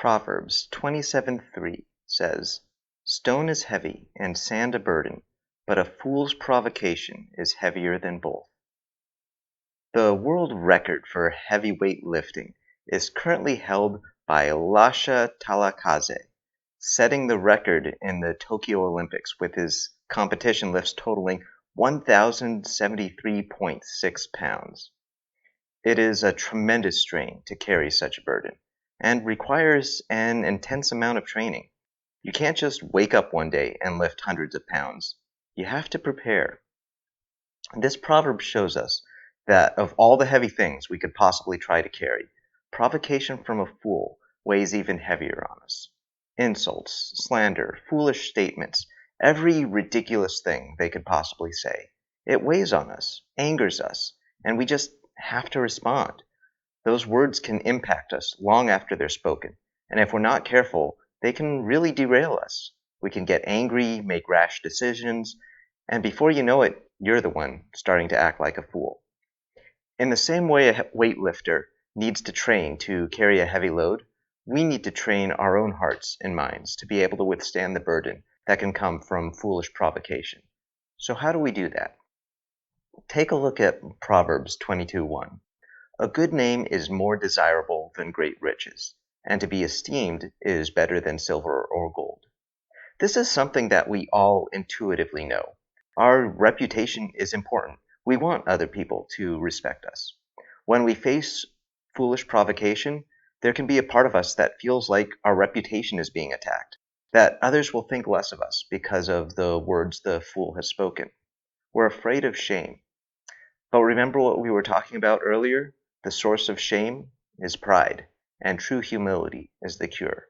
Proverbs 27:3 says, "Stone is heavy and sand a burden, but a fool's provocation is heavier than both." The world record for heavyweight lifting is currently held by Lasha Talakaze, setting the record in the Tokyo Olympics with his competition lifts totaling 1,073.6 pounds. It is a tremendous strain to carry such a burden and requires an intense amount of training. You can't just wake up one day and lift hundreds of pounds. You have to prepare. This proverb shows us that of all the heavy things we could possibly try to carry, provocation from a fool weighs even heavier on us. Insults, slander, foolish statements, every ridiculous thing they could possibly say. It weighs on us, angers us, and we just have to respond. Those words can impact us long after they're spoken, and if we're not careful, they can really derail us. We can get angry, make rash decisions, and before you know it, you're the one starting to act like a fool. In the same way a weightlifter needs to train to carry a heavy load, we need to train our own hearts and minds to be able to withstand the burden that can come from foolish provocation. So how do we do that? Take a look at Proverbs 22:1. A good name is more desirable than great riches, and to be esteemed is better than silver or gold. This is something that we all intuitively know. Our reputation is important. We want other people to respect us. When we face foolish provocation, there can be a part of us that feels like our reputation is being attacked, that others will think less of us because of the words the fool has spoken. We're afraid of shame. But remember what we were talking about earlier? The source of shame is pride, and true humility is the cure.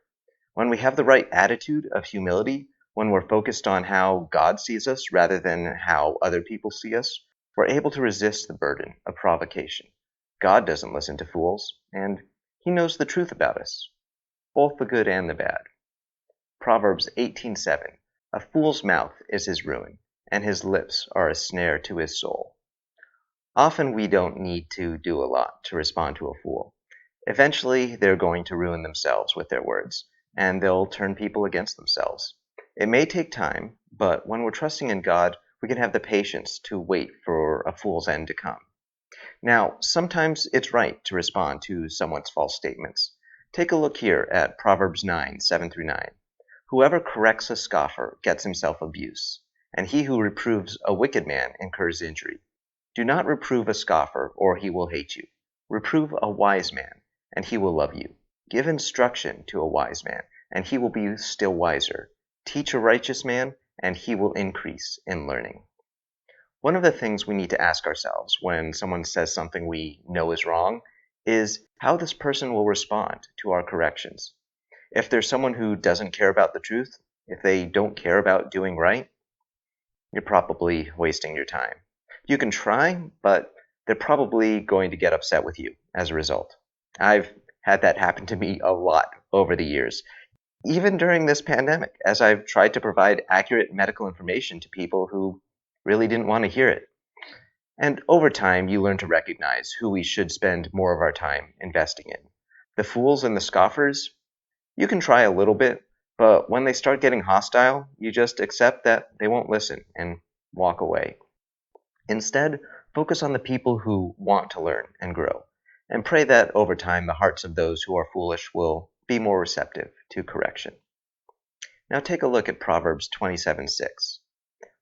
When we have the right attitude of humility, when we're focused on how God sees us rather than how other people see us, we're able to resist the burden of provocation. God doesn't listen to fools, and He knows the truth about us, both the good and the bad. Proverbs 18:7, "A fool's mouth is his ruin, and his lips are a snare to his soul." Often we don't need to do a lot to respond to a fool. Eventually, they're going to ruin themselves with their words, and they'll turn people against themselves. It may take time, but when we're trusting in God, we can have the patience to wait for a fool's end to come. Now, sometimes it's right to respond to someone's false statements. Take a look here at Proverbs 9:7-9. "Whoever corrects a scoffer gets himself abuse, and he who reproves a wicked man incurs injury. Do not reprove a scoffer, or he will hate you. Reprove a wise man, and he will love you. Give instruction to a wise man, and he will be still wiser. Teach a righteous man, and he will increase in learning." One of the things we need to ask ourselves when someone says something we know is wrong is how this person will respond to our corrections. If there's someone who doesn't care about the truth, if they don't care about doing right, you're probably wasting your time. You can try, but they're probably going to get upset with you as a result. I've had that happen to me a lot over the years, even during this pandemic, as I've tried to provide accurate medical information to people who really didn't want to hear it. And over time, you learn to recognize who we should spend more of our time investing in. The fools and the scoffers, you can try a little bit, but when they start getting hostile, you just accept that they won't listen and walk away. Instead, focus on the people who want to learn and grow, and pray that over time the hearts of those who are foolish will be more receptive to correction. Now take a look at Proverbs 27:6.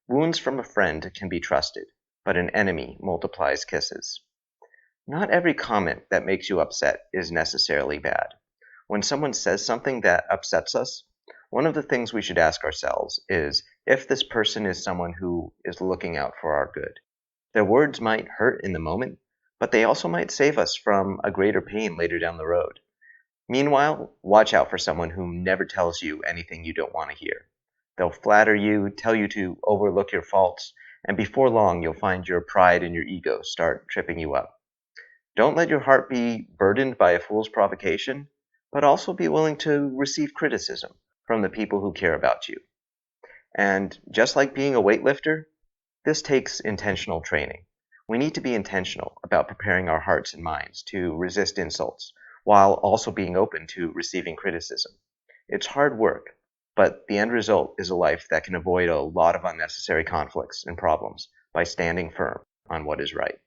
"Wounds from a friend can be trusted, but an enemy multiplies kisses." Not every comment that makes you upset is necessarily bad. When someone says something that upsets us, one of the things we should ask ourselves is if this person is someone who is looking out for our good. Their words might hurt in the moment, but they also might save us from a greater pain later down the road. Meanwhile, watch out for someone who never tells you anything you don't want to hear. They'll flatter you, tell you to overlook your faults, and before long you'll find your pride and your ego start tripping you up. Don't let your heart be burdened by a fool's provocation, but also be willing to receive criticism from the people who care about you. And just like being a weightlifter, this takes intentional training. We need to be intentional about preparing our hearts and minds to resist insults, while also being open to receiving criticism. It's hard work, but the end result is a life that can avoid a lot of unnecessary conflicts and problems by standing firm on what is right.